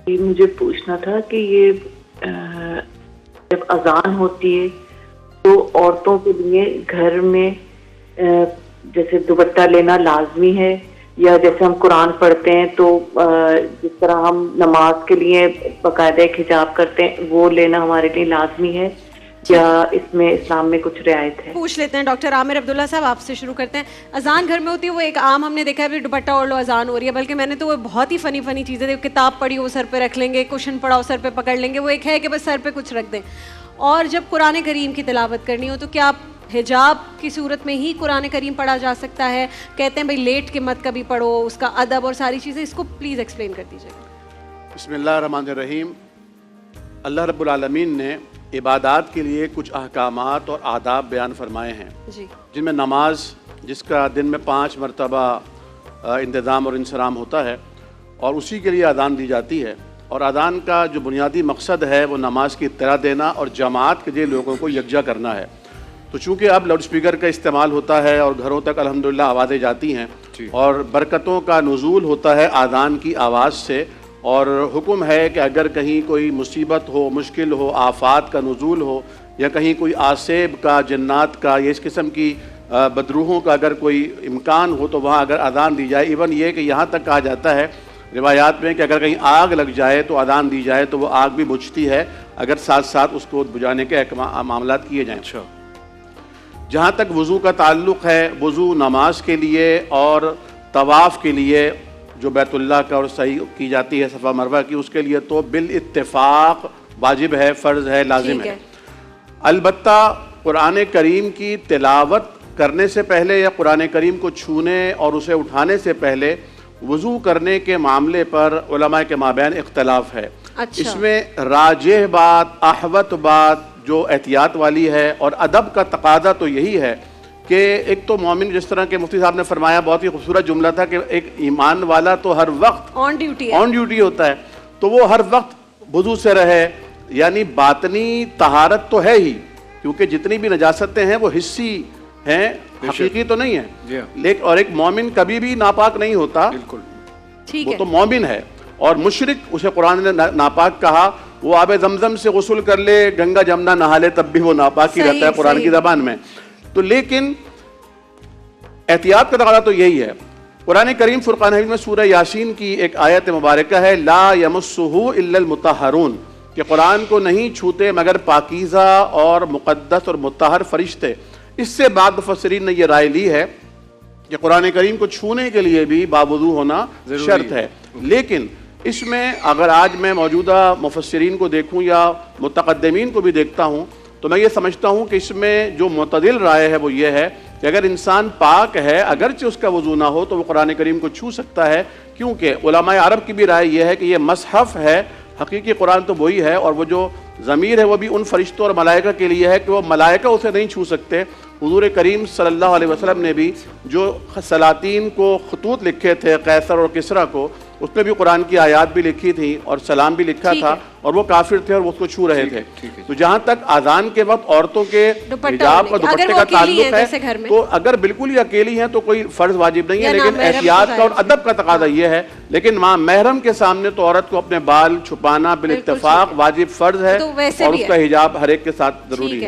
مجھے پوچھنا تھا کہ یہ جب اذان ہوتی ہے تو عورتوں کے لیے گھر میں جیسے دوپٹہ لینا لازمی ہے، یا جیسے ہم قرآن پڑھتے ہیں تو جس طرح ہم نماز کے لیے باقاعدہ ایک حجاب کرتے ہیں وہ لینا ہمارے لیے لازمی ہے، یا اس میں اسلام میں کچھ رعایت ہے؟ پوچھ لیتے ہیں ڈاکٹر عامر عبداللہ صاحب، آپ سے شروع کرتے ہیں. اذان گھر میں ہوتی ہے وہ ایک عام ہم نے دیکھا ہے دوپٹہ اوڑھ لو اذان ہو رہی ہے، بلکہ میں نے تو وہ بہت ہی فنی چیزیں دیکھی، کتاب پڑھی وہ سر پہ رکھ لیں گے، کشن پڑا وہ سر پہ پکڑ لیں گے، وہ ایک ہے کہ بس سر پہ کچھ رکھ دیں. اور جب قرآن کریم کی تلاوت کرنی ہو تو کیا حجاب کی صورت میں ہی قرآن کریم پڑھا جا سکتا ہے؟ کہتے ہیں بھائی لیٹ کے مت کبھی پڑھو، اس کا ادب اور ساری چیزیں، اس کو پلیز ایکسپلین کر دیجیے. بسم اللہ الرحمن الرحیم. اللہ رب العالمین نے عبادات کے لیے کچھ احکامات اور آداب بیان فرمائے ہیں جی، جن میں نماز، جس کا دن میں 5 مرتبہ انتظام اور انصرام ہوتا ہے اور اسی کے لیے اذان دی جاتی ہے، اور اذان کا جو بنیادی مقصد ہے وہ نماز کی اطلاع دینا اور جماعت کے لیے لوگوں کو یکجا کرنا ہے. تو چونکہ اب لاؤڈ اسپیکر کا استعمال ہوتا ہے اور گھروں تک الحمدللہ آوازیں جاتی ہیں اور برکتوں کا نزول ہوتا ہے اذان کی آواز سے، اور حکم ہے کہ اگر کہیں کوئی مصیبت ہو، مشکل ہو، آفات کا نزول ہو، یا کہیں کوئی آسیب کا، جنات کا، یا اس قسم کی بدروحوں کا اگر کوئی امکان ہو تو وہاں اگر اذان دی جائے. ایون یہ کہ یہاں تک کہا جاتا ہے روایات میں کہ اگر کہیں آگ لگ جائے تو اذان دی جائے تو وہ آگ بھی بجھتی ہے اگر ساتھ ساتھ اس کو بجھانے کے معاملات کیے جائیں. جہاں تک وضو کا تعلق ہے، وضو نماز کے لیے اور طواف کے لیے جو بیت اللہ کا اور صحیح کی جاتی ہے صفا مروہ کی، اس کے لیے تو بالاتفاق واجب ہے، فرض ہے، لازم ہے. البتہ قرآن کریم کی تلاوت کرنے سے پہلے یا قرآن کریم کو چھونے اور اسے اٹھانے سے پہلے وضو کرنے کے معاملے پر علماء کے مابین اختلاف ہے. اس میں راجح بات، احوط بات جو احتیاط والی ہے اور ادب کا تقاضا تو یہی ہے کہ ایک تو مومن، جس طرح کہ مفتی صاحب نے فرمایا، بہت ہی خوبصورت جملہ تھا کہ ایک ایمان والا تو ہر وقت آن ڈیوٹی ہوتا ہے، تو وہ ہر وقت وضو سے رہے. یعنی باطنی طہارت تو ہے ہی، کیونکہ جتنی بھی نجاستیں ہیں وہ حسی ہیں، حقیقی تو نہیں ہے. لیکن اور ایک مومن کبھی بھی ناپاک نہیں ہوتا، وہ تو مومن ہے. اور مشرک، اسے قرآن نے ناپاک کہا، وہ آب زمزم سے غسل کر لے، گنگا جمنا نہا لے، تب بھی وہ ناپاک ہی رہتا ہے قرآن کی زبان میں. تو لیکن احتیاط کا تقاضا تو یہی ہے. قرآن کریم فرقان حمید میں سورہ یاسین کی ایک آیت مبارکہ ہے، لا یمسہ الا المطہرون، کہ قرآن کو نہیں چھوتے مگر پاکیزہ اور مقدس اور مطہر فرشتے. اس سے بعد مفسرین نے یہ رائے لی ہے کہ قرآن کریم کو چھونے کے لیے بھی باوضو ہونا شرط ہے. لیکن اس میں اگر آج میں موجودہ مفسرین کو دیکھوں یا متقدمین کو بھی دیکھتا ہوں تو میں یہ سمجھتا ہوں کہ اس میں جو معتدل رائے ہے وہ یہ ہے کہ اگر انسان پاک ہے، اگرچہ اس کا وضو نہ ہو، تو وہ قرآن کریم کو چھو سکتا ہے، کیونکہ علماء عرب کی بھی رائے یہ ہے کہ یہ مصحف ہے، حقیقی قرآن تو وہی ہے، اور وہ جو ضمیر ہے وہ بھی ان فرشتوں اور ملائکہ کے لیے ہے کہ وہ ملائکہ اسے نہیں چھو سکتے. حضور کریم صلی اللہ علیہ وسلم نے بھی جو سلاطین کو خطوط لکھے تھے، قیصر اور کسریٰ کو، اس میں بھی قرآن کی آیات بھی لکھی تھی اور سلام بھی لکھا تھا، اور وہ کافر تھے اور وہ اس کو چھو رہے تھے. تو جہاں تک اذان کے وقت عورتوں کے حجاب اور دوپٹے کا تعلق ہے، تو اگر بالکل ہی اکیلی ہیں تو کوئی فرض واجب نہیں ہے، لیکن احتیاط کا اور ادب کا تقاضا یہ ہے. لیکن ماں محرم کے سامنے تو عورت کو اپنے بال چھپانا بالاتفاق واجب فرض ہے، اور اس کا حجاب ہر ایک کے ساتھ ضروری ہے.